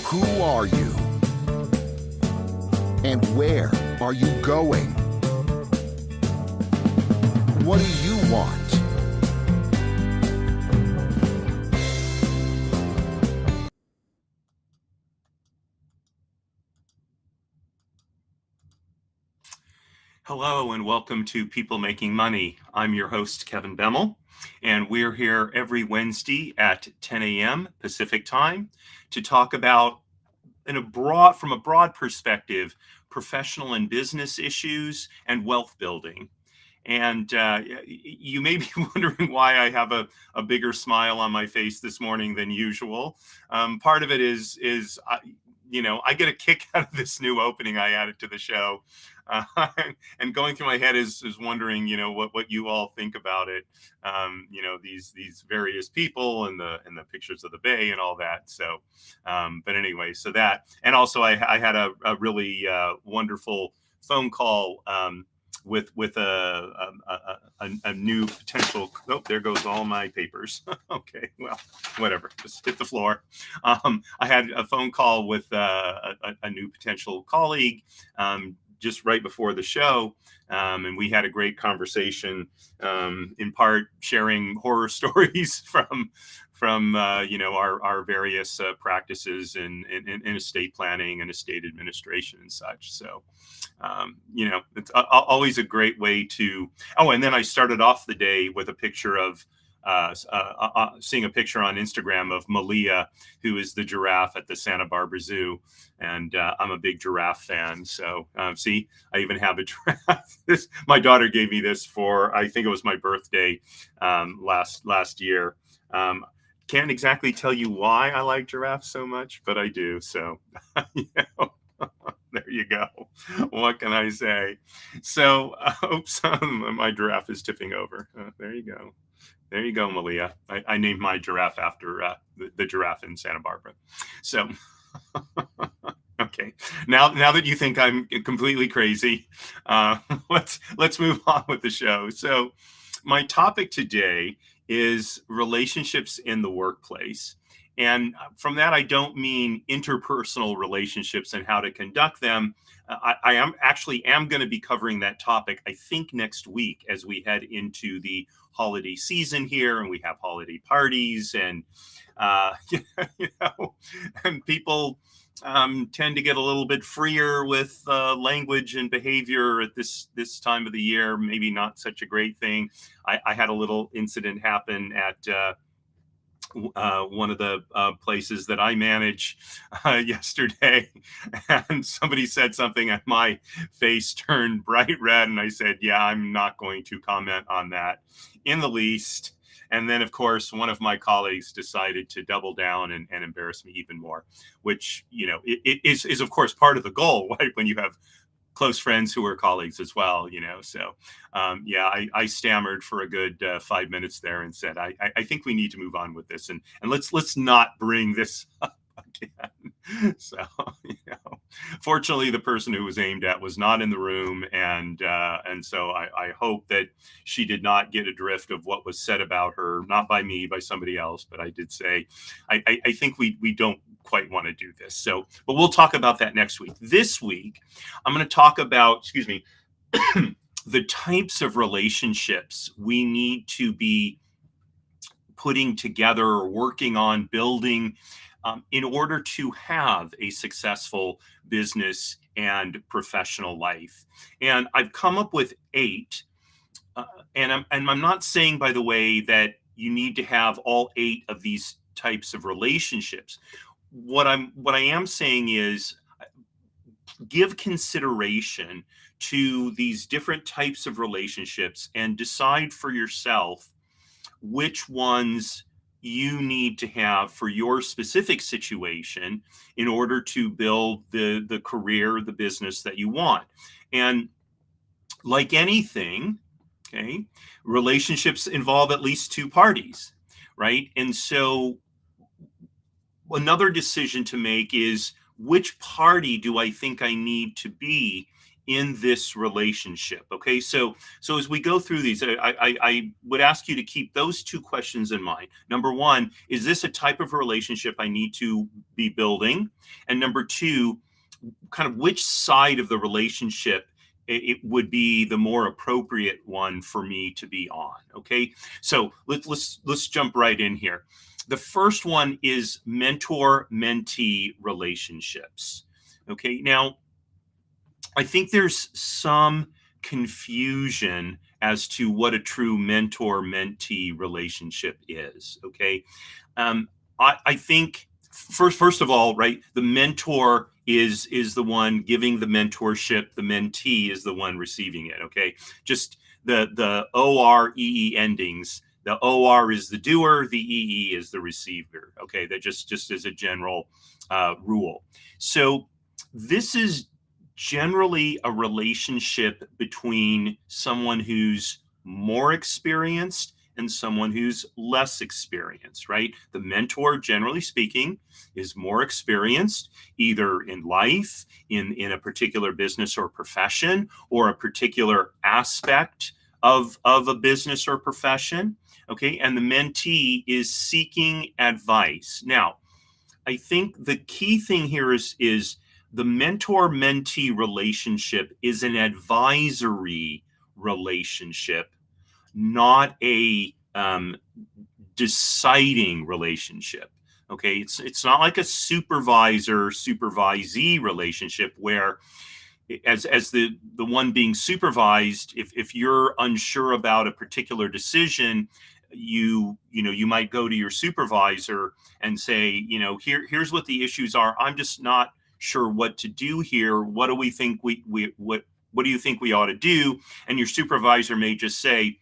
Who are you? And where are you going? What do you want? Hello and welcome to People Making Money. I'm your host, Kevin Bemmel, and we're here every Wednesday at 10 a.m. Pacific time to talk about, from a broad perspective, professional and business issues and wealth building. And you may be wondering why I have a bigger smile on my face this morning than usual. Part of it is I get a kick out of this new opening I added to the show. And going through my head is wondering, what you all think about it. These various people and the pictures of the bay and all that. So, but anyway, so that, and also I had a really wonderful phone call with a new potential. Oh, there goes all my papers. Okay, well, whatever, just hit the floor. I had a phone call with a new potential colleague just right before the show, and we had a great conversation, in part sharing horror stories from our various practices in estate planning and estate administration and such. So it's always a great way to. Oh, and then I started off the day with a picture of seeing a picture on Instagram of Malia, who is the giraffe at the Santa Barbara Zoo. And I'm a big giraffe fan. So see, I even have a giraffe. My daughter gave me this for, I think it was my birthday last year. Can't exactly tell you why I like giraffes so much, but I do. So, there you go. What can I say? So, oops, my giraffe is tipping over. There you go. There you go, Malia. I named my giraffe after the giraffe in Santa Barbara. So, okay. Now that you think I'm completely crazy, let's move on with the show. So, my topic today is relationships in the workplace. And from that, I don't mean interpersonal relationships and how to conduct them. I am going to be covering that topic, I think, next week as we head into the holiday season here, and we have holiday parties, and and people tend to get a little bit freer with language and behavior at this time of the year. Maybe not such a great thing. I had a little incident happen at one of the places that I manage yesterday, and somebody said something and my face turned bright red, and I said, yeah, I'm not going to comment on that in the least. And then, of course, one of my colleagues decided to double down and embarrass me even more, which, it is, of course, part of the goal, right? When you have close friends who are colleagues as well, So, I stammered for a good 5 minutes there and said, I think we need to move on with this, and let's not bring this up again. So, fortunately, the person who was aimed at was not in the room, and so I hope that she did not get adrift of what was said about her, not by me, by somebody else. But I did say, I think we don't quite want to do this. So, but we'll talk about that next week. This week, I'm going to talk about, the types of relationships we need to be putting together or working on building in order to have a successful business and professional life. And I've come up with 8. And I'm not saying, by the way, that you need to have all 8 of these types of relationships. What I am saying is give consideration to these different types of relationships and decide for yourself which ones you need to have for your specific situation in order to build the career, the business that you want. And like anything, okay, relationships involve at least 2 parties, right? And so another decision to make is, which party do I think I need to be in this relationship? Okay, so as we go through these, I would ask you to keep those two questions in mind. Number one, is this a type of relationship I need to be building? And number two, kind of which side of the relationship it would be the more appropriate one for me to be on. Okay, so let's jump right in here. The first one is mentor-mentee relationships. Okay, now I think there's some confusion as to what a true mentor-mentee relationship is. Okay, um, I think first of all, right, the mentor is the one giving the mentorship. The mentee is the one receiving it. Okay, just the OREE endings. The OR is the doer. The EE is the receiver. Okay, that just as a general rule. So this is generally a relationship between someone who's more experienced and someone who's less experienced, right? The mentor, generally speaking, is more experienced either in life, in a particular business or profession, or a particular aspect of a business or profession. Okay. And the mentee is seeking advice. Now, I think the key thing here is the mentor-mentee relationship is an advisory relationship, not a deciding relationship. Okay, it's not like a supervisor-supervisee relationship where as the one being supervised, if you're unsure about a particular decision, you might go to your supervisor and say, here's what the issues are. I'm just not sure what to do here. What do we think what do you think we ought to do? And your supervisor may just say,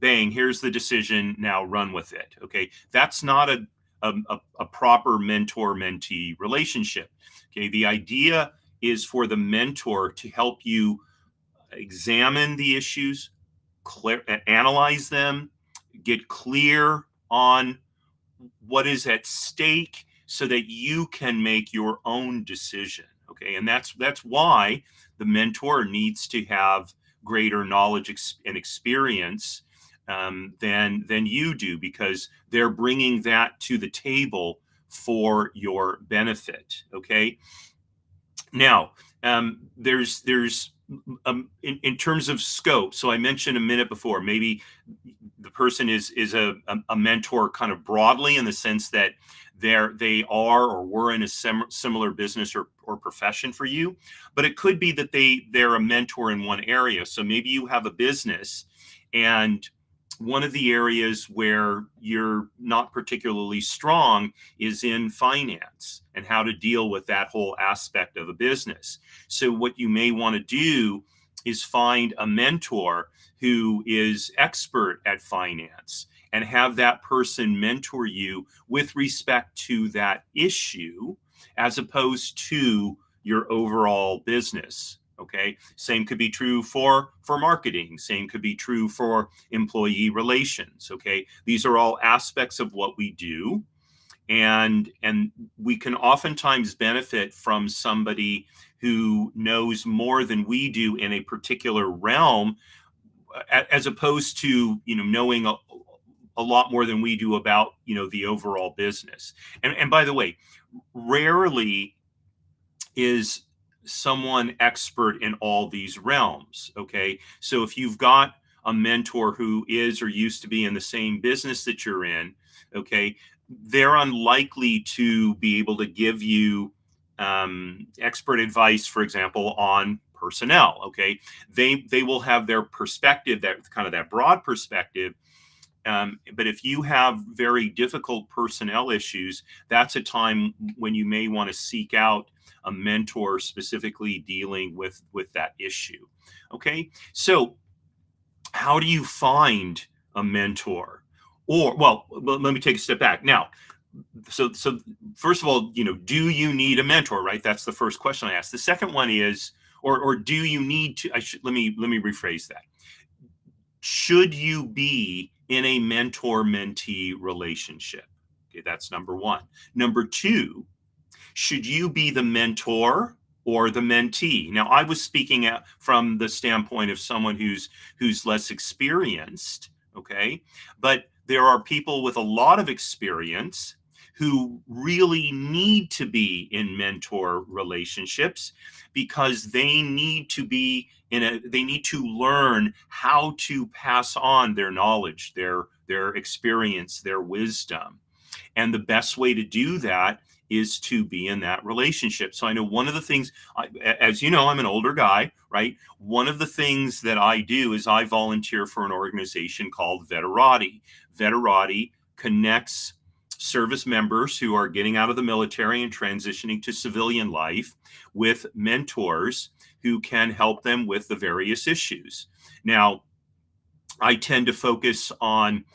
bang, here's the decision, now run with it. Okay, that's not a proper mentor-mentee relationship. Okay, the idea is for the mentor to help you examine the issues, analyze them, get clear on what is at stake so that you can make your own decision. Okay, and that's why the mentor needs to have greater knowledge and experience than you do, because they're bringing that to the table for your benefit. Okay, now there's in terms of scope. So I mentioned a minute before, maybe the person is a mentor kind of broadly, in the sense that they are or were in a similar business or profession for you, but it could be that they're a mentor in one area. So maybe you have a business, and one of the areas where you're not particularly strong is in finance and how to deal with that whole aspect of a business. So what you may want to do is find a mentor who is expert at finance and have that person mentor you with respect to that issue, as opposed to your overall business. Okay, same could be true for marketing. Same could be true for employee relations. Okay, these are all aspects of what we do, and we can oftentimes benefit from somebody who knows more than we do in a particular realm, as opposed to knowing a lot more than we do about the overall business. And by the way, rarely is someone expert in all these realms. Okay, so if you've got a mentor who is or used to be in the same business that you're in, okay, they're unlikely to be able to give you expert advice, for example, on personnel. Okay, they will have their perspective, that kind of that broad perspective. But if you have very difficult personnel issues, that's a time when you may want to seek out a mentor specifically dealing with that issue. Okay, so how do you find a mentor? Or, well, let me take a step back now. So first of all, do you need a mentor? Right, that's the first question I asked. The second one is, or do you need to? Let me rephrase that. Should you be in a mentor-mentee relationship? Okay, that's number one. Number two, should you be the mentor or the mentee. Now, I was speaking from the standpoint of someone who's less experienced, okay? But there are people with a lot of experience who really need to be in mentor relationships because they need to be they need to learn how to pass on their knowledge, their experience, their wisdom. And the best way to do that is to be in that relationship. So I know one of the things, as you know, I'm an older guy, right? One of the things that I do is I volunteer for an organization called Veterati. Veterati connects service members who are getting out of the military and transitioning to civilian life with mentors who can help them with the various issues. Now, I tend to focus on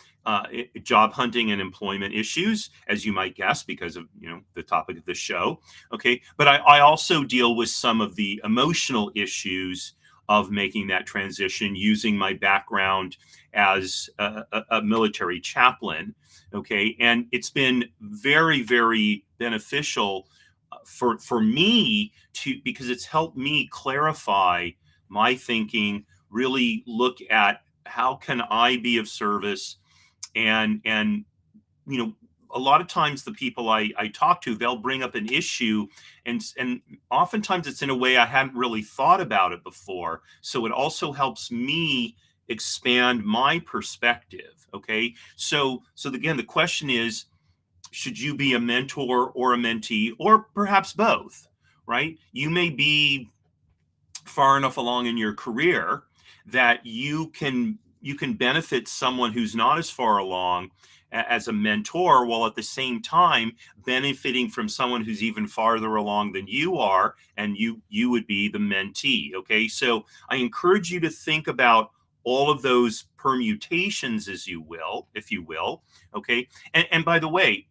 job hunting and employment issues, as you might guess, because of the topic of the show. Okay, but I also deal with some of the emotional issues of making that transition using my background as a military chaplain. Okay, and it's been very, very beneficial for me because it's helped me clarify my thinking, really look at how can I be of service, and a lot of times the people I talk to, they'll bring up an issue, and oftentimes it's in a way I hadn't really thought about it before. So it also helps me expand my perspective. Okay, so again, the question is, should you be a mentor or a mentee, or perhaps both? Right? You may be far enough along in your career that you can benefit someone who's not as far along as a mentor, while at the same time benefiting from someone who's even farther along than you are, and you would be the mentee. Okay, so I encourage you to think about all of those permutations, as you will, if you will. Okay, and by the way,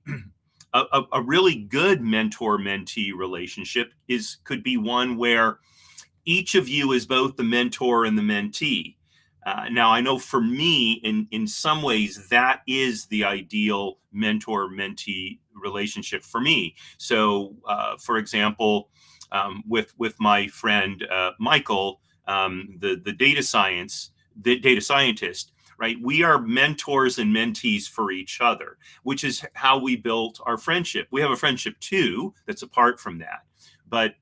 a really good mentor-mentee relationship could be one where each of you is both the mentor and the mentee. Now, I know for me, in some ways, that is the ideal mentor-mentee relationship for me. So, for example, with my friend Michael, the data scientist, right? We are mentors and mentees for each other, which is how we built our friendship. We have a friendship too that's apart from that, but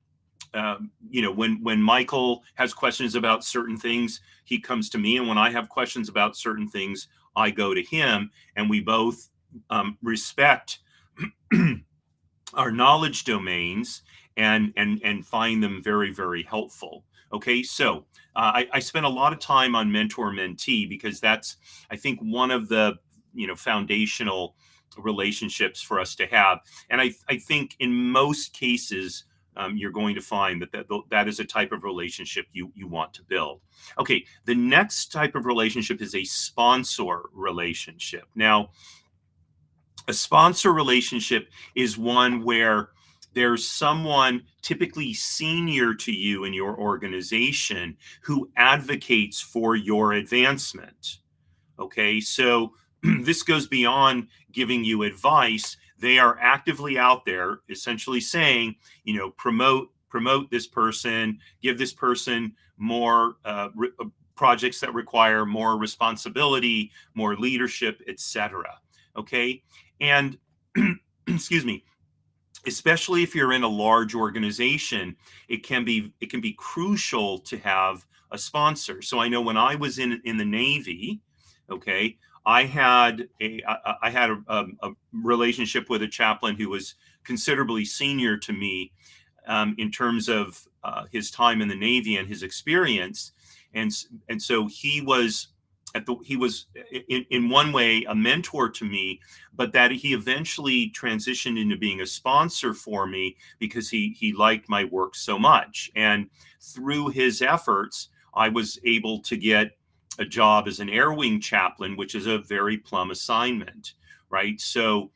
when Michael has questions about certain things, he comes to me, and when I have questions about certain things, I go to him, and we both respect our knowledge domains and find them very, very helpful. Okay, so I spend a lot of time on mentor-mentee because that's, I think, one of the foundational relationships for us to have, and I think in most cases, you're going to find that is a type of relationship you want to build. Okay, the next type of relationship is a sponsor relationship. Now, a sponsor relationship is one where there's someone typically senior to you in your organization who advocates for your advancement. Okay, so this goes beyond giving you advice. They are actively out there essentially saying, promote this person, give this person more projects that require more responsibility, more leadership, etc. Okay, and excuse me, especially if you're in a large organization, it can be crucial to have a sponsor. So I know when I was in the Navy, okay, I had a relationship with a chaplain who was considerably senior to me in terms of his time in the Navy and his experience, and so he was in one way a mentor to me, but that he eventually transitioned into being a sponsor for me because he liked my work so much, and through his efforts, I was able to get a job as an air wing chaplain, which is a very plum assignment, right? So,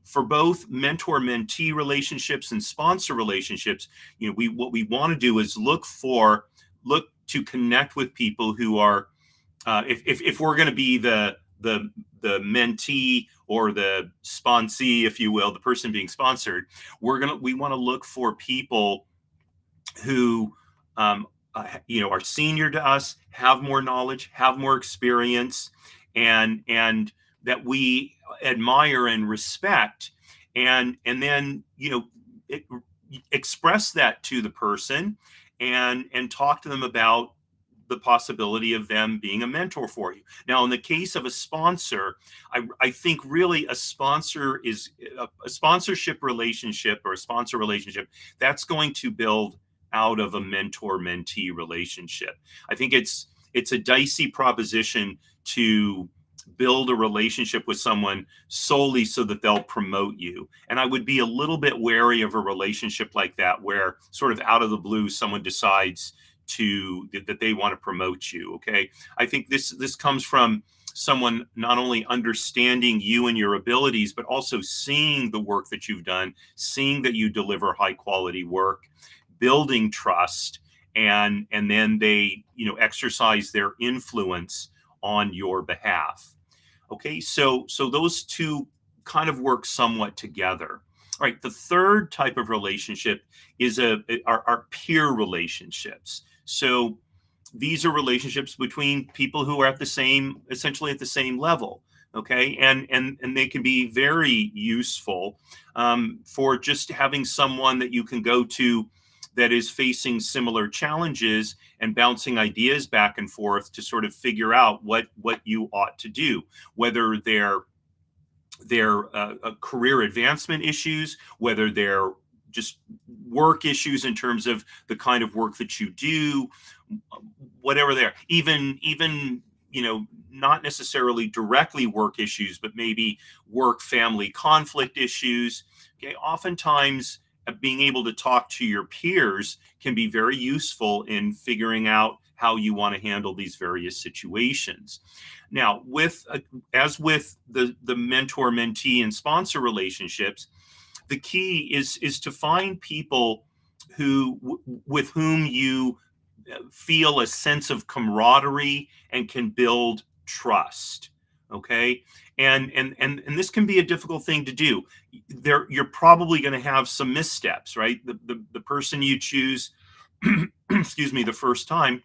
for both mentor-mentee relationships and sponsor relationships, what we want to do is look to connect with people who are, if we're going to be the the mentee or the sponsee, if you will, the person being sponsored, we want to look for people who are senior to us, have more knowledge, have more experience, and that we admire and respect, and then express that to the person, and talk to them about the possibility of them being a mentor for you. Now, in the case of a sponsor, I think really a sponsor is a sponsorship relationship, or a sponsor relationship that's going to build out of a mentor-mentee relationship. I think it's a dicey proposition to build a relationship with someone solely so that they'll promote you. And I would be a little bit wary of a relationship like that, where sort of out of the blue someone decides that they want to promote you. Okay, I think this comes from someone not only understanding you and your abilities, but also seeing the work that you've done, seeing that you deliver high quality work, building trust, and then they exercise their influence on your behalf. Okay, so those two kind of work somewhat together. All right, the third type of relationship is our peer relationships. So these are relationships between people who are essentially at the same level. Okay, and they can be very useful for just having someone that you can go to that is facing similar challenges, and bouncing ideas back and forth to sort of figure out what you ought to do, whether they're career advancement issues, whether they're just work issues in terms of the kind of work that you do, whatever they're, even not necessarily directly work issues, but maybe work family conflict issues. Okay, oftentimes being able to talk to your peers can be very useful in figuring out how you want to handle these various situations. Now, as with the mentor, mentee, and sponsor relationships, the key is to find people with whom you feel a sense of camaraderie and can build trust. Okay, and this can be a difficult thing to do. You're probably going to have some missteps, right? The person you choose, excuse me, the first time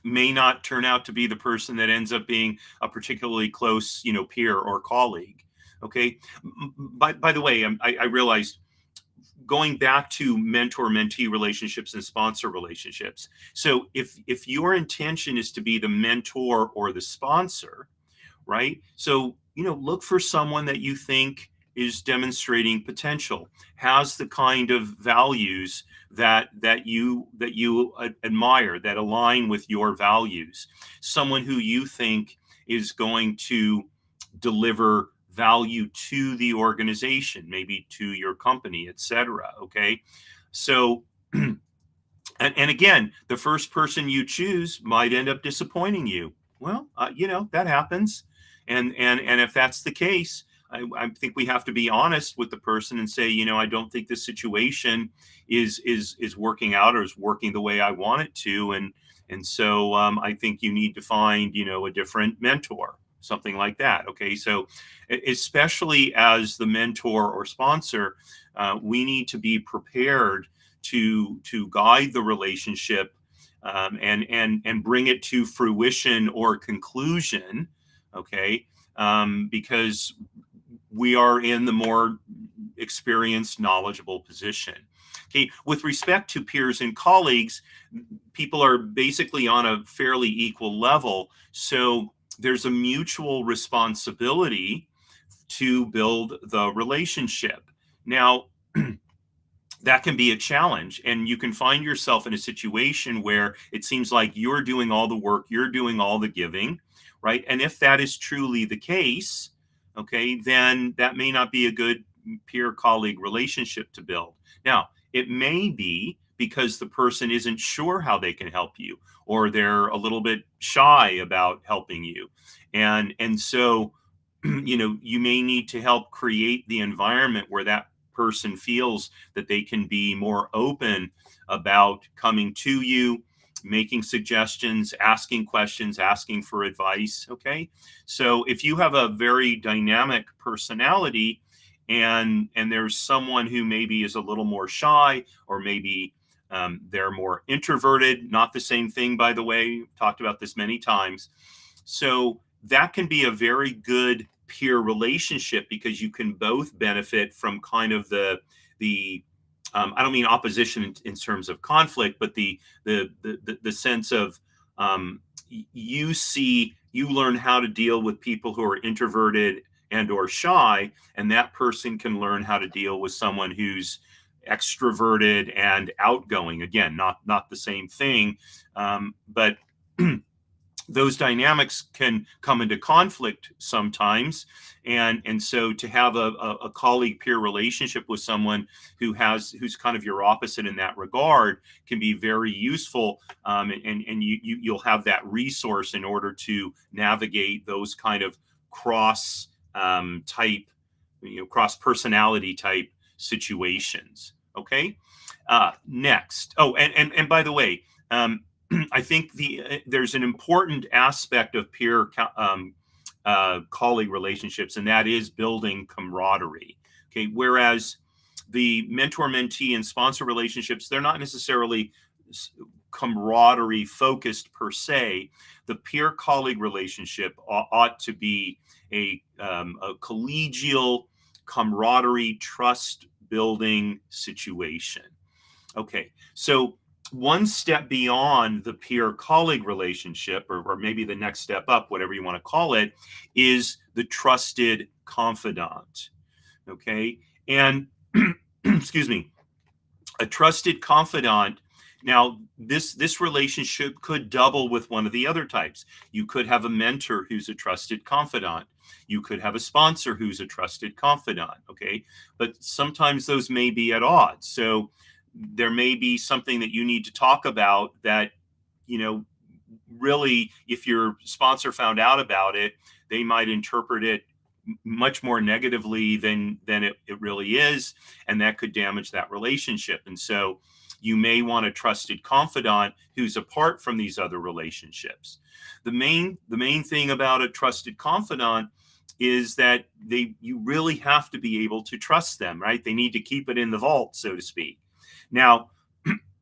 may not turn out to be the person that ends up being a particularly close, peer or colleague. Okay. By the way, I realized, going back to mentor-mentee relationships and sponsor relationships. So if your intention is to be the mentor or the sponsor, right? So, look for someone that you think is demonstrating potential, has the kind of values that you admire, that align with your values. Someone who you think is going to deliver value to the organization, maybe to your company, etc. Okay, so and again, the first person you choose might end up disappointing you. Well, that happens, and if that's the case, I think we have to be honest with the person and say, I don't think this situation is working out, or is working the way I want it to, and so I think you need to find a different mentor, something like that. Okay, so especially as the mentor or sponsor, we need to be prepared to guide the relationship, and bring it to fruition or conclusion. Okay, because we are in the more experienced, knowledgeable position. Okay, with respect to peers and colleagues, people are basically on a fairly equal level, so there's a mutual responsibility to build the relationship. Now, that can be a challenge, and you can find yourself in a situation where it seems like you're doing all the work, you're doing all the giving, right? And if that is truly the case, okay, then that may not be a good peer-colleague relationship to build. Now, it may be because the person isn't sure how they can help you, or they're a little bit shy about helping you, and so you may need to help create the environment where that person feels that they can be more open about coming to you, making suggestions, asking questions, asking for advice. Okay. So if you have a very dynamic personality and there's someone who maybe is a little more shy, or maybe they're more introverted, not the same thing, by the way, we've talked about this many times. So that can be a very good peer relationship, because you can both benefit from kind of the I don't mean opposition in terms of conflict, but the sense of you learn how to deal with people who are introverted and or shy, and that person can learn how to deal with someone who's extroverted and outgoing. Again, not the same thing, but those dynamics can come into conflict sometimes, and so to have a colleague peer relationship with someone who's kind of your opposite in that regard can be very useful, and you'll have that resource in order to navigate those kind of cross type, cross personality type situations. Okay. Next. Oh, and by the way, I think there's an important aspect of peer colleague relationships, and that is building camaraderie. Okay, whereas the mentor-mentee and sponsor relationships, they're not necessarily camaraderie focused per se. The peer colleague relationship ought to be a collegial camaraderie, trust building situation. Okay, so one step beyond the peer colleague relationship, or maybe the next step up, whatever you want to call it, is the trusted confidant. Okay. And excuse me, a trusted confidant. Now, this relationship could double with one of the other types. You could have a mentor who's a trusted confidant. You could have a sponsor who's a trusted confidant. Okay. But sometimes those may be at odds. So there may be something that you need to talk about that, really, if your sponsor found out about it, they might interpret it much more negatively than it really is. And that could damage that relationship. And so you may want a trusted confidant who's apart from these other relationships. The main thing about a trusted confidant is that you really have to be able to trust them, right? They need to keep it in the vault, so to speak. Now,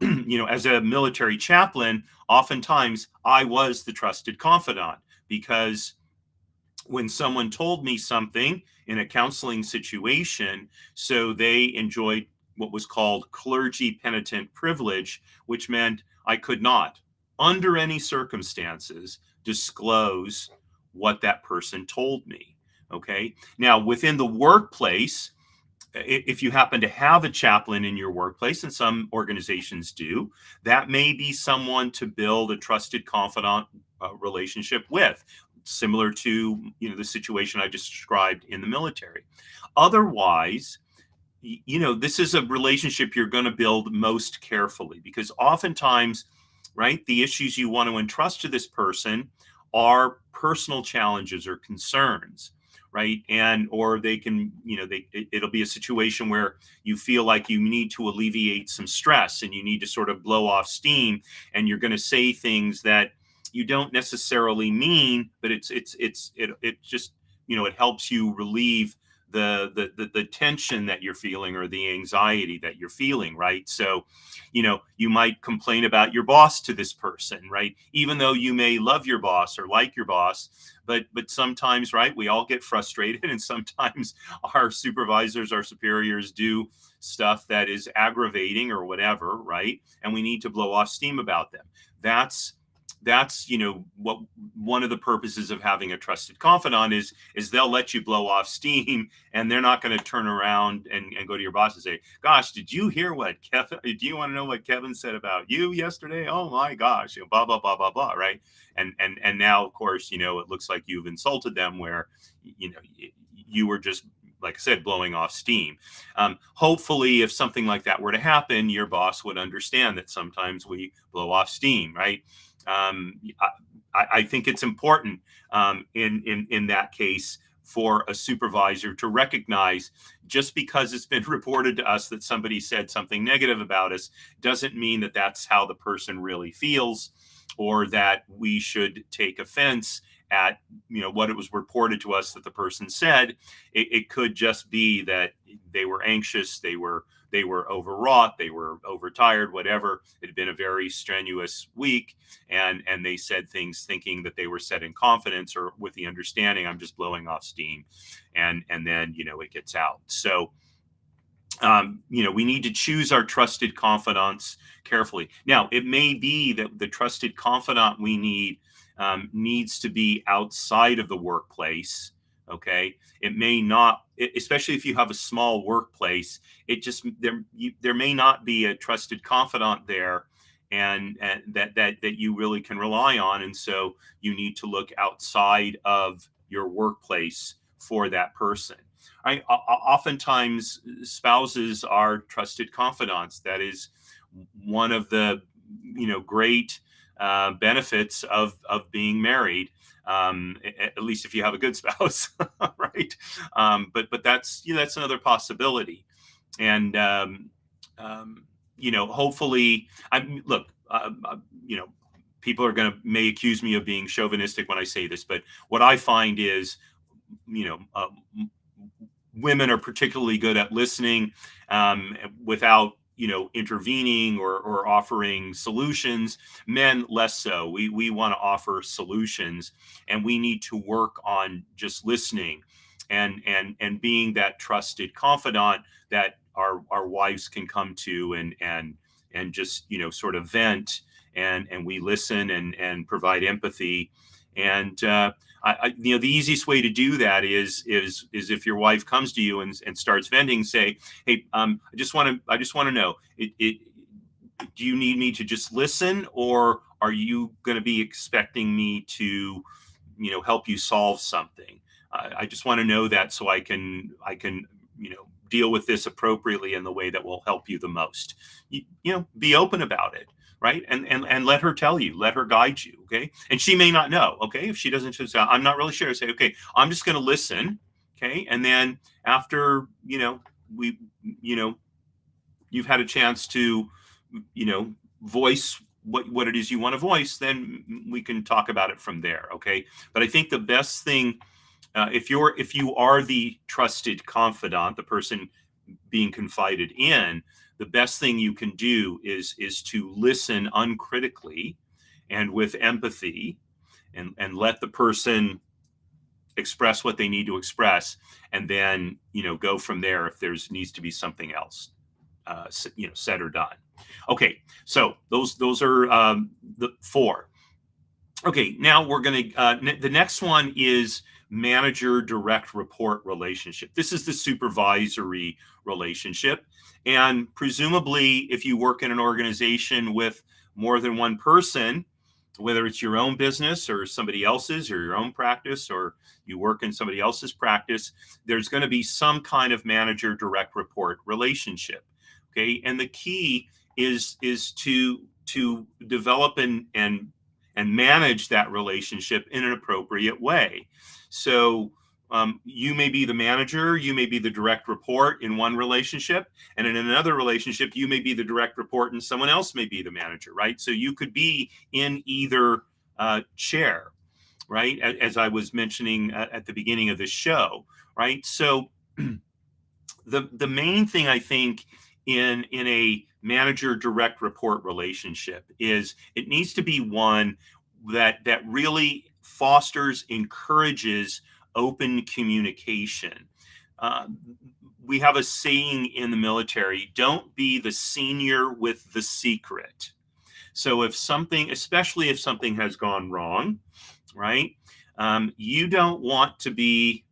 as a military chaplain, oftentimes I was the trusted confidant, because when someone told me something in a counseling situation, so they enjoyed what was called clergy penitent privilege, which meant I could not, under any circumstances, disclose what that person told me. Okay. Now, within the workplace, if you happen to have a chaplain in your workplace, and some organizations do, that may be someone to build a trusted confidant relationship with, similar to the situation I just described in the military. Otherwise, this is a relationship you're going to build most carefully, because oftentimes, right, the issues you want to entrust to this person are personal challenges or concerns, right? Or they can, it'll be a situation where you feel like you need to alleviate some stress and you need to sort of blow off steam, and you're going to say things that you don't necessarily mean, but it just, it helps you relieve the tension that you're feeling, or the anxiety that you're feeling, right? So, you might complain about your boss to this person, right? Even though you may love your boss or like your boss, but sometimes, right, we all get frustrated, and sometimes our supervisors, our superiors do stuff that is aggravating or whatever, right? And we need to blow off steam about them. That's what one of the purposes of having a trusted confidant is they'll let you blow off steam, and they're not going to turn around and go to your boss and say, gosh, did you hear what Kevin, do you want to know what Kevin said about you yesterday? Oh my gosh, blah, blah, blah, blah, blah. Right. And now, of course, it looks like you've insulted them, where, you were just, like I said, blowing off steam. Hopefully, if something like that were to happen, your boss would understand that sometimes we blow off steam, right? I think it's important in that case, for a supervisor to recognize just because it's been reported to us that somebody said something negative about us doesn't mean that that's how the person really feels, or that we should take offense at what it was reported to us that the person said. It could just be that they were anxious, they were overwrought, they were overtired, whatever. It had been a very strenuous week, and they said things thinking that they were said in confidence or with the understanding I'm just blowing off steam, and then it gets out. So we need to choose our trusted confidants carefully. Now, it may be that the trusted confidant we need needs to be outside of the workplace. Okay, it may not, especially if you have a small workplace. It just there may not be a trusted confidant there, and that you really can rely on, and so you need to look outside of your workplace for that person. Oftentimes, spouses are trusted confidants. That is one of the great benefits of being married. At least if you have a good spouse, right? But that's another possibility. And hopefully, people are may accuse me of being chauvinistic when I say this, but what I find is, women are particularly good at listening without intervening or offering solutions. Men less so. We want to offer solutions, and we need to work on just listening and being that trusted confidant that our wives can come to and just sort of vent, and we listen and provide empathy. And the easiest way to do that is if your wife comes to you and starts venting, say, hey, I just want to know, do you need me to just listen, or are you going to be expecting me to help you solve something? I just want to know that so I can deal with this appropriately in the way that will help you the most. Be open about it. Right. And let her tell you, let her guide you. OK. And she may not know. OK. If she doesn't say, I'm not really sure. Say, OK, I'm just going to listen. OK. And then after, you've had a chance to, voice what it is you want to voice, then we can talk about it from there. OK. But I think the best thing, if you are the trusted confidant, the person being confided in, the best thing you can do is to listen uncritically and with empathy, and let the person express what they need to express, and then go from there if there's needs to be something else said or done. Okay, so those are the four. Okay, now we're going to the next one is manager direct report relationship. This is the supervisory relationship. And presumably, if you work in an organization with more than one person, whether it's your own business or somebody else's, or your own practice, or you work in somebody else's practice, there's going to be some kind of manager direct report relationship. Okay, and the key is to develop and manage that relationship in an appropriate way. So you may be the manager, you may be the direct report in one relationship, and in another relationship, you may be the direct report and someone else may be the manager, right? So you could be in either chair, right? As I was mentioning at the beginning of this show, right? So the main thing I think in a manager direct report relationship is it needs to be one that really fosters, encourages open communication. We have a saying in the military: don't be the senior with the secret. So if something, especially if something has gone wrong, right, you don't want to be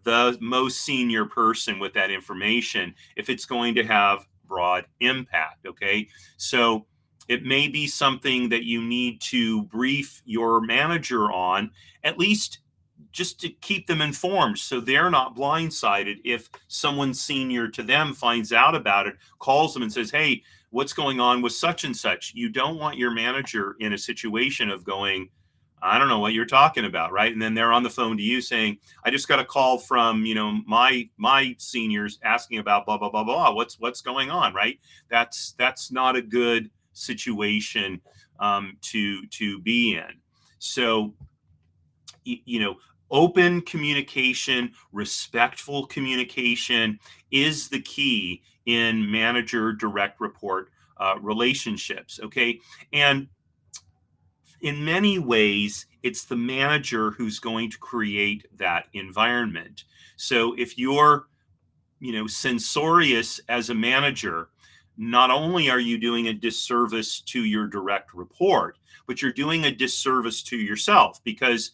the most senior person with that information if it's going to have broad impact. Okay, so it may be something that you need to brief your manager on, at least just to keep them informed so they're not blindsided if someone senior to them finds out about it, calls them and says, hey, what's going on with such and such? You don't want your manager in a situation of going, I don't know what you're talking about, right? And then they're on the phone to you saying, I just got a call from, my seniors asking about blah blah blah blah. What's going on, right? That's not a good situation to be in. So open communication, respectful communication is the key in manager direct report relationships. Okay. And in many ways, it's the manager who's going to create that environment. So if you're, censorious as a manager, not only are you doing a disservice to your direct report, but you're doing a disservice to yourself, because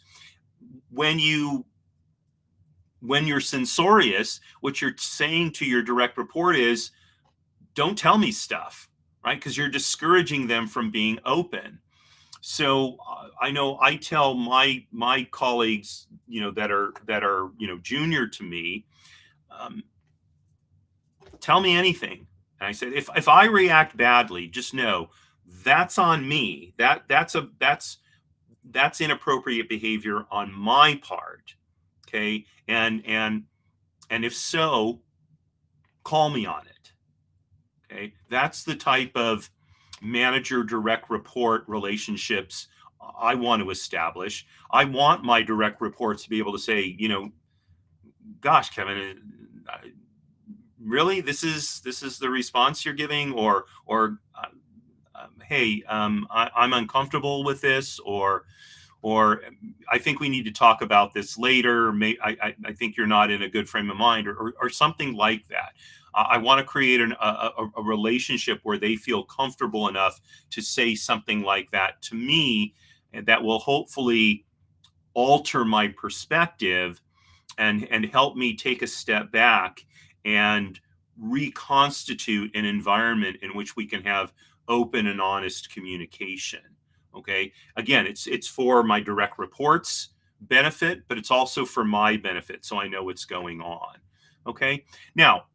when you're censorious, what you're saying to your direct report is, don't tell me stuff, right? Because you're discouraging them from being open. So I know I tell my colleagues, that are junior to me, tell me anything. And I said, if I react badly, just know that's on me. That's inappropriate behavior on my part. Okay. And if so, call me on it. Okay. That's the type of manager direct report relationships I want to establish. I want my direct reports to be able to say, gosh, Kevin, really, this is the response you're giving, hey, I'm uncomfortable with this, or I think we need to talk about this later. I think you're not in a good frame of mind, or something like that. I want to create a relationship where they feel comfortable enough to say something like that to me, and that will hopefully alter my perspective and help me take a step back and reconstitute an environment in which we can have open and honest communication. Okay. Again, it's for my direct reports benefit, but it's also for my benefit, so I know what's going on. Okay. Now,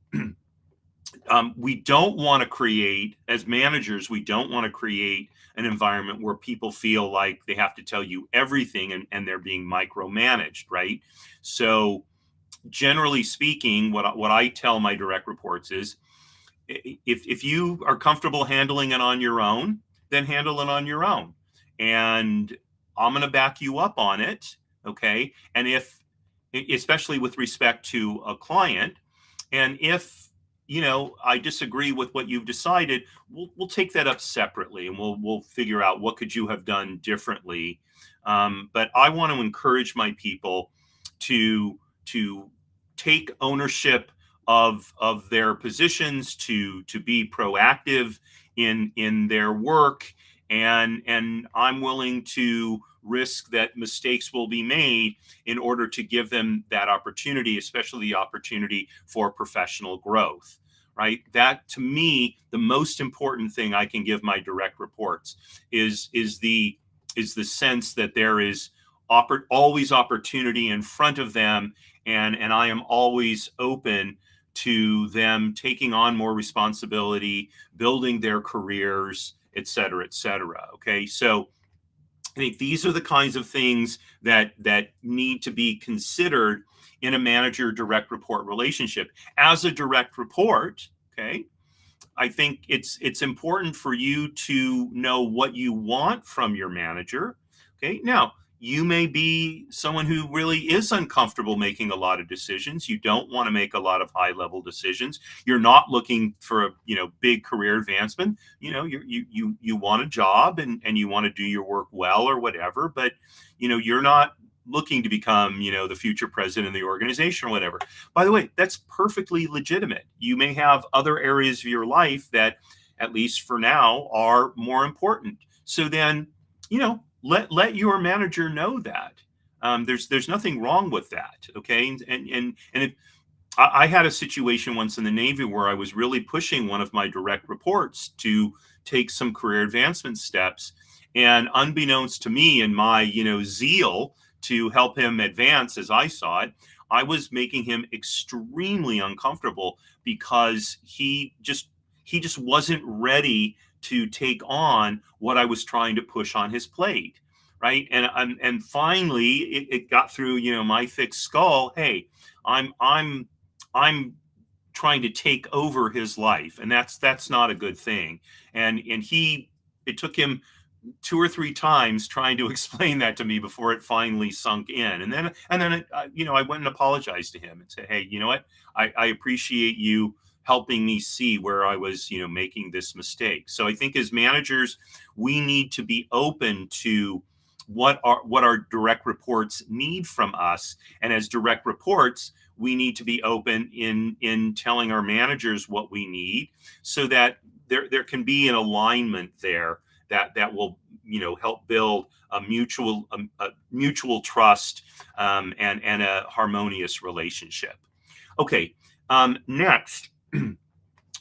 we don't want to create, as managers, we don't want to create an environment where people feel like they have to tell you everything, and they're being micromanaged, right? So generally speaking, what I tell my direct reports is, if you are comfortable handling it on your own, then handle it on your own. And I'm going to back you up on it. Okay. And especially with respect to a client, and if, I disagree with what you've decided, we'll take that up separately, and we'll figure out what could you have done differently. But I want to encourage my people to take ownership of their positions, to be proactive in their work, and I'm willing to risk that mistakes will be made in order to give them that opportunity, especially the opportunity for professional growth, right? That, to me, the most important thing I can give my direct reports is the sense that there is always opportunity in front of them, and I am always open to them taking on more responsibility, building their careers, et cetera, et cetera. Okay, so I think these are the kinds of things that need to be considered in a manager direct report relationship. As a direct report, okay, I think it's important for you to know what you want from your manager. Okay, now you may be someone who really is uncomfortable making a lot of decisions. You don't want to make a lot of high level decisions. You're not looking for a big career advancement. You want a job, and you want to do your work well or whatever, but you're not looking to become the future president of the organization or whatever. By the way, that's perfectly legitimate. You may have other areas of your life that, at least for now, are more important. So then let your manager know that. There's nothing wrong with that. Okay. And if I had a situation once in the Navy where I was really pushing one of my direct reports to take some career advancement steps, and unbeknownst to me and my zeal to help him advance as I saw it, I was making him extremely uncomfortable, because he just wasn't ready to take on what I was trying to push on his plate. right? And finally, it got through, my thick skull. Hey, I'm trying to take over his life, and that's not a good thing. And it took him 2 or 3 times trying to explain that to me before it finally sunk in. And then I went and apologized to him and said, hey, you know what? I appreciate you helping me see where I was, making this mistake. So I think as managers, we need to be open to what our direct reports need from us. And as direct reports, we need to be open in telling our managers what we need, so that there can be an alignment there that will help build a mutual trust, and a harmonious relationship. Okay, next,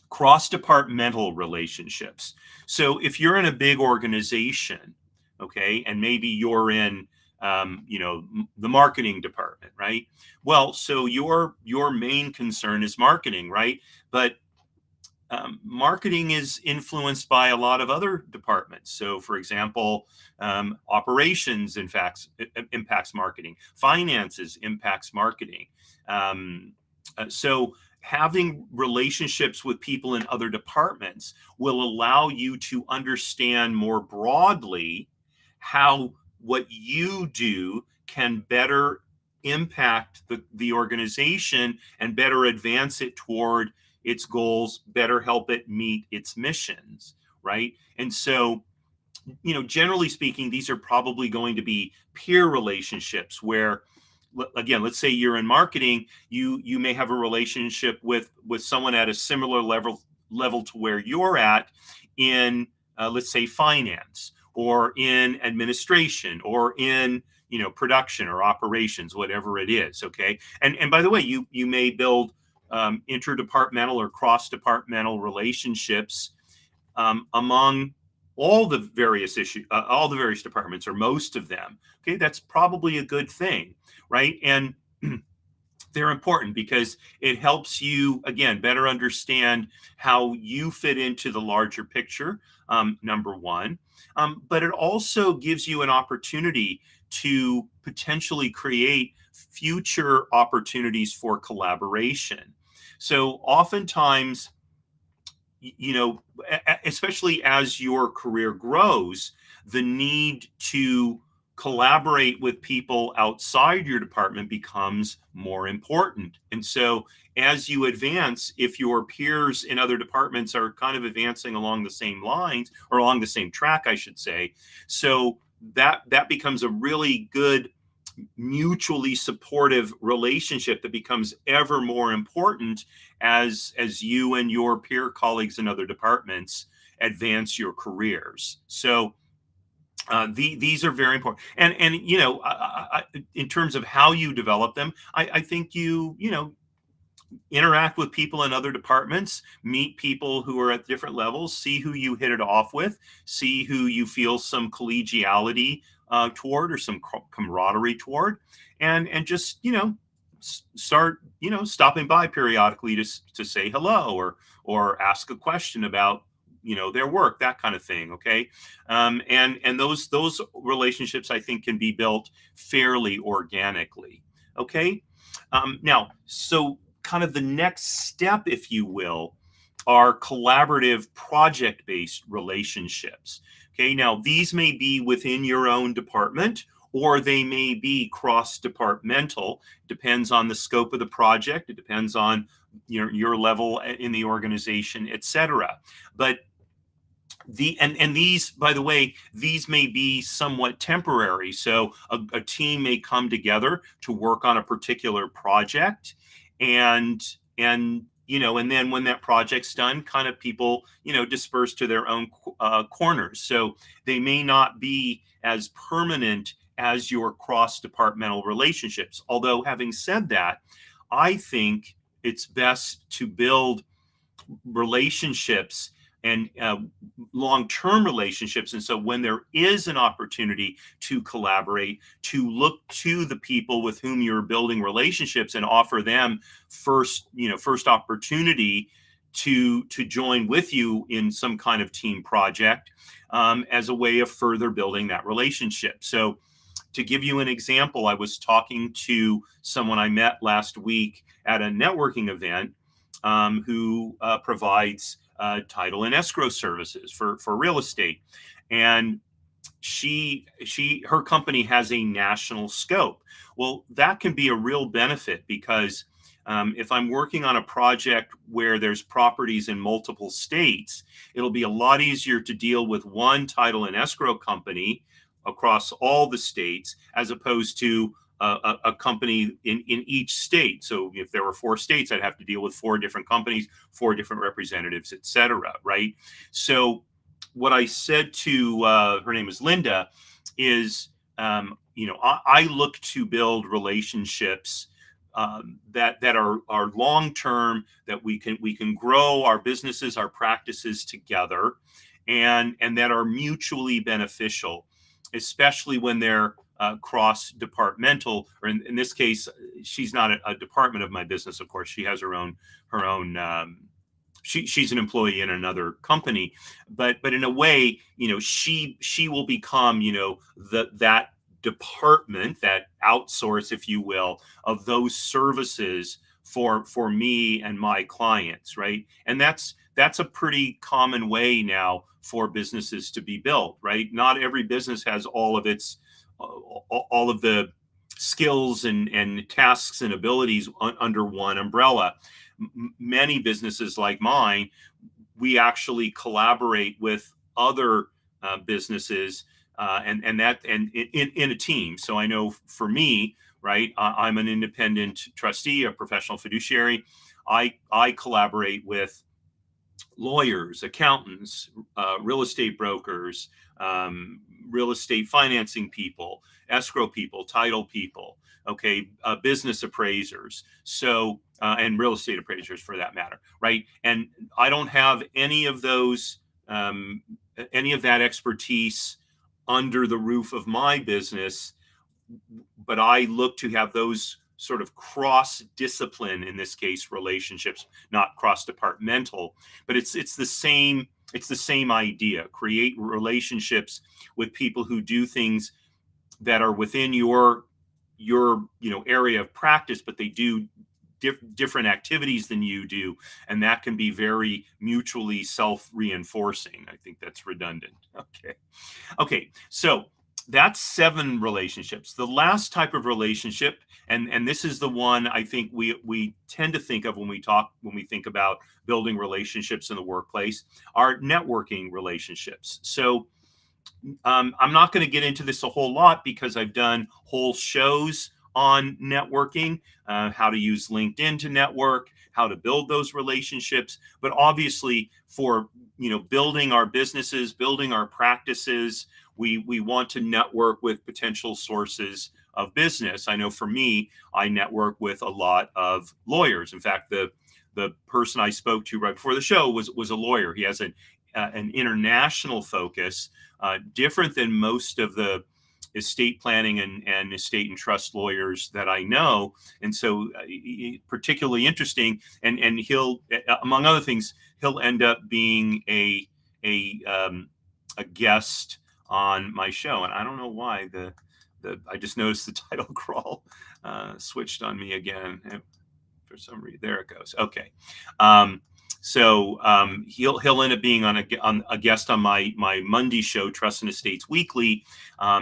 cross-departmental relationships. So if you're in a big organization, okay, and maybe you're in the marketing department, right? Well, so your main concern is marketing, right? But marketing is influenced by a lot of other departments. So, for example, operations, in fact, impacts marketing. Finances impacts marketing. So, having relationships with people in other departments will allow you to understand more broadly how what you do can better impact the organization and better advance it toward its goals, better help it meet its missions, right? And so, generally speaking, these are probably going to be peer relationships where, again, let's say you're in marketing, you may have a relationship with someone at a similar level to where you're at in, let's say, finance, or in administration, or in production or operations, whatever it is. Okay, and by the way, you may build interdepartmental or cross-departmental relationships among all the various all the various departments, or most of them. Okay, that's probably a good thing, right? And they're important because it helps you, again, better understand how you fit into the larger picture, number one. But it also gives you an opportunity to potentially create future opportunities for collaboration. So oftentimes, especially as your career grows, the need to collaborate with people outside your department becomes more important. And so as you advance, if your peers in other departments are kind of advancing along the same lines, or along the same track, I should say, so that becomes a really good mutually supportive relationship that becomes ever more important as you and your peer colleagues in other departments advance your careers. So these are very important, and in terms of how you develop them, I think you interact with people in other departments, meet people who are at different levels, see who you hit it off with, see who you feel some collegiality toward, or some camaraderie toward, and just start stopping by periodically to say hello, or ask a question about their work, that kind of thing. Okay, and those relationships, I think, can be built fairly organically. Okay, now, so kind of the next step, if you will, are collaborative project-based relationships. Okay, now these may be within your own department, or they may be cross-departmental. Depends on the scope of the project. It depends on your level in the organization, etc. But these, by the way, these may be somewhat temporary. So a team may come together to work on a particular project, and then when that project's done, kind of people disperse to their own corners. So they may not be as permanent as your cross-departmental relationships. Although, having said that, I think it's best to build relationships, and long-term relationships. And so when there is an opportunity to collaborate, to look to the people with whom you're building relationships and offer them first opportunity to join with you in some kind of team project as a way of further building that relationship. So to give you an example, I was talking to someone I met last week at a networking event who provides title and escrow services for real estate. And her company has a national scope. Well, that can be a real benefit because if I'm working on a project where there's properties in multiple states, it'll be a lot easier to deal with one title and escrow company across all the states as opposed to a company in each state. So if there were 4 states, I'd have to deal with 4 different companies, 4 different representatives, et cetera, right? So what I said to her name is Linda is, I look to build relationships that are long term, that we can grow our businesses, our practices together, and that are mutually beneficial, especially when they're cross-departmental. Or in this case, she's not a department of my business. Of course, she has her own. She's an employee in another company, but in a way, she will become, that department, that outsource, if you will, of those services for me and my clients, right? And that's a pretty common way now for businesses to be built, right? Not every business has all of the skills and tasks and abilities under one umbrella. Many businesses like mine, we actually collaborate with other businesses and in a team. So I know for me, right, I'm an independent trustee, a professional fiduciary. I collaborate with lawyers, accountants, real estate brokers, real estate financing people, escrow people, title people, business appraisers, so and real estate appraisers for that matter, right? And I don't have any of that expertise under the roof of my business, but I look to have those sort of cross-discipline, in this case, relationships, not cross-departmental, but it's the same idea. Create relationships with people who do things that are within your area of practice, but they do different activities than you do, and that can be very mutually self-reinforcing. I think that's redundant. Okay, so that's 7 relationships. The last type of relationship, and this is the one I think we tend to think of when we think about building relationships in the workplace, are networking relationships. So I'm not going to get into this a whole lot because I've done whole shows on networking, how to use LinkedIn to network, how to build those relationships. But obviously, for building our businesses, building our practices, we want to network with potential sources of business. I know for me, I network with a lot of lawyers. In fact, the person I spoke to right before the show was a lawyer. He has an international focus, different than most of the estate planning and estate and trust lawyers that I know. And so particularly interesting. And he'll, among other things, he'll end up being a guest on my show. And I don't know why I just noticed the title crawl switched on me again. For some reason, there it goes. Okay. So he'll end up being on a guest on my Monday show, Trust and Estates Weekly,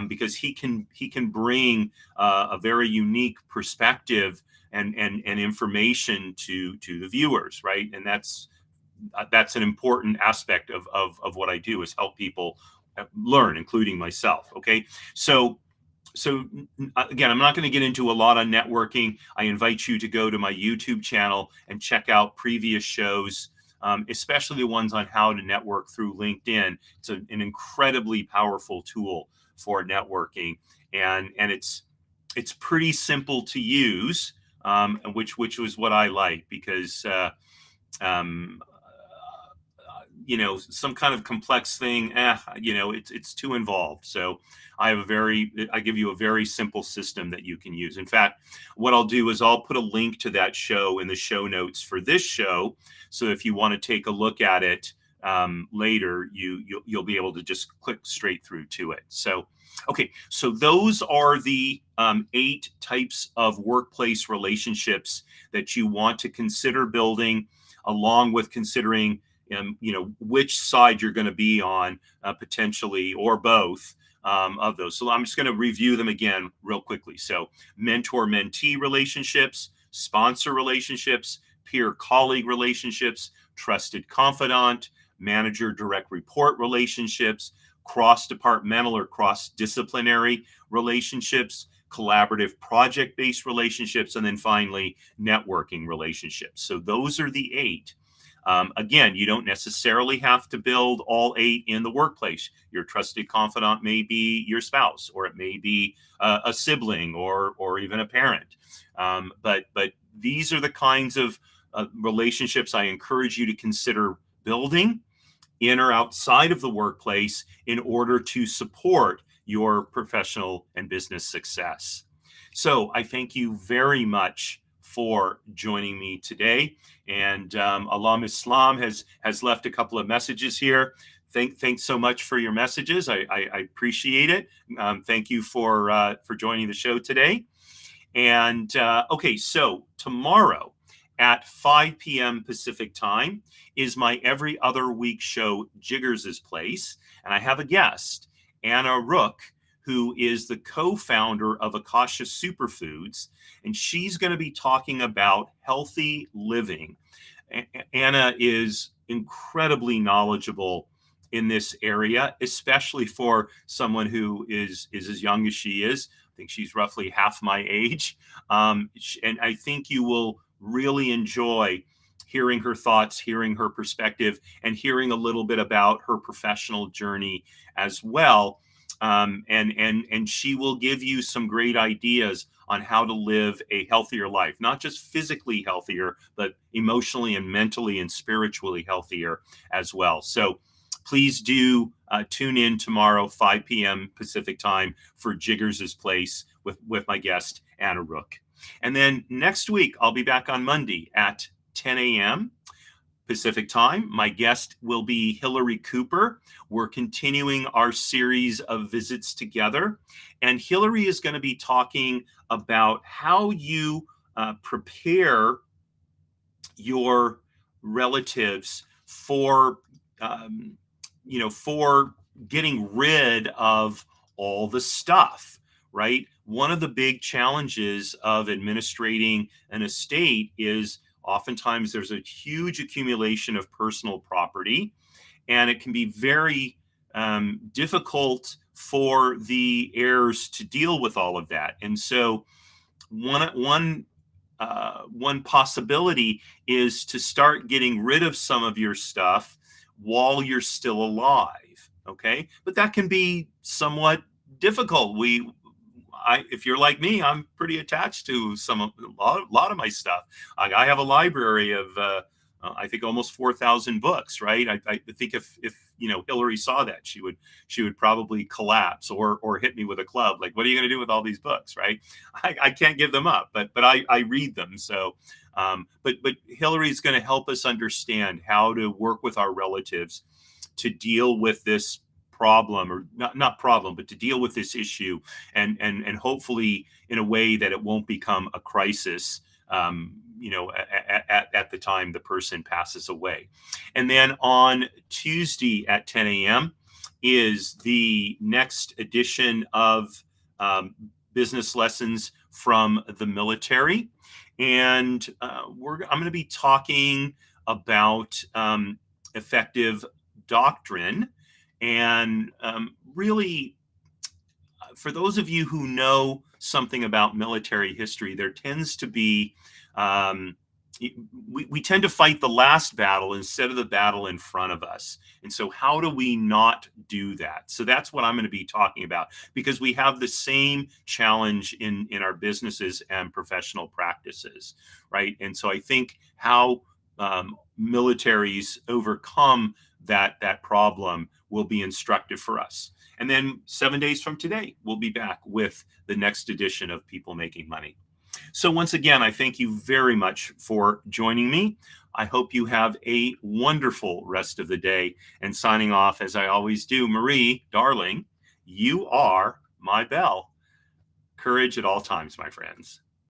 because he can bring a very unique perspective and information to the viewers, right? And that's an important aspect of what I do, is help people learn, including myself. Okay, so again, I'm not going to get into a lot on networking. I invite you to go to my YouTube channel and check out previous shows, especially the ones on how to network through LinkedIn. It's an incredibly powerful tool for networking, and it's pretty simple to use, which was what I like, because some kind of complex thing, it's too involved. So I give you a very simple system that you can use. In fact, what I'll do is I'll put a link to that show in the show notes for this show. So if you want to take a look at it later, you'll be able to just click straight through to it. So, okay, so those are the 8 types of workplace relationships that you want to consider building, along with considering which side you're going to be on, potentially, or both of those. So I'm just going to review them again real quickly. So mentor-mentee relationships, sponsor relationships, peer-colleague relationships, trusted confidant, manager direct report relationships, cross-departmental or cross-disciplinary relationships, collaborative project-based relationships, and then finally networking relationships. So those are the 8. Again, you don't necessarily have to build all 8 in the workplace. Your trusted confidant may be your spouse, or it may be a sibling, or even a parent. But these are the kinds of relationships I encourage you to consider building in or outside of the workplace in order to support your professional and business success. So I thank you very much for joining me today. And Alam Islam has left a couple of messages here. Thanks so much for your messages. I appreciate it. Thank you for joining the show today. And okay, so tomorrow at 5 p.m. Pacific time is my every other week show, Jiggers' Place. And I have a guest, Anna Rook, who is the co-founder of Akasha Superfoods, and she's going to be talking about healthy living. Anna is incredibly knowledgeable in this area, especially for someone who is as young as she is. I think she's roughly half my age. And I think you will really enjoy hearing her thoughts, hearing her perspective, and hearing a little bit about her professional journey as well. And she will give you some great ideas on how to live a healthier life, not just physically healthier, but emotionally and mentally and spiritually healthier as well. So please do tune in tomorrow, 5 p.m. Pacific time, for Jiggers' Place with my guest, Anna Rook. And then next week, I'll be back on Monday at 10 a.m. Pacific time. My guest will be Hillary Cooper. We're continuing our series of visits together. And Hillary is going to be talking about how you prepare your relatives for getting rid of all the stuff, right? One of the big challenges of administrating an estate is oftentimes there's a huge accumulation of personal property, and it can be very difficult for the heirs to deal with all of that. And so one possibility is to start getting rid of some of your stuff while you're still alive. Okay, but that can be somewhat difficult. If you're like me, I'm pretty attached to a lot of my stuff. I have a library of I think almost 4,000 books. Right? I think if Hillary saw that, she would probably collapse or hit me with a club. Like, what are you going to do with all these books? Right? I can't give them up, but I read them. So, but Hillary's going to help us understand how to work with our relatives to deal with this problem, or not problem, but to deal with this issue, and hopefully in a way that it won't become a crisis, at the time the person passes away. And then on Tuesday at 10 a.m. is the next edition of Business Lessons from the Military. And I'm going to be talking about effective doctrine. And really, for those of you who know something about military history, there tends to be, we tend to fight the last battle instead of the battle in front of us. And so how do we not do that? So that's what I'm going to be talking about, because we have the same challenge in our businesses and professional practices, right? And so I think how militaries overcome that problem will be instructive for us. And then 7 days from today, we'll be back with the next edition of People Making Money. So once again, I thank you very much for joining me. I hope you have a wonderful rest of the day. And signing off, as I always do, Marie, darling, you are my bell. Courage at all times, my friends.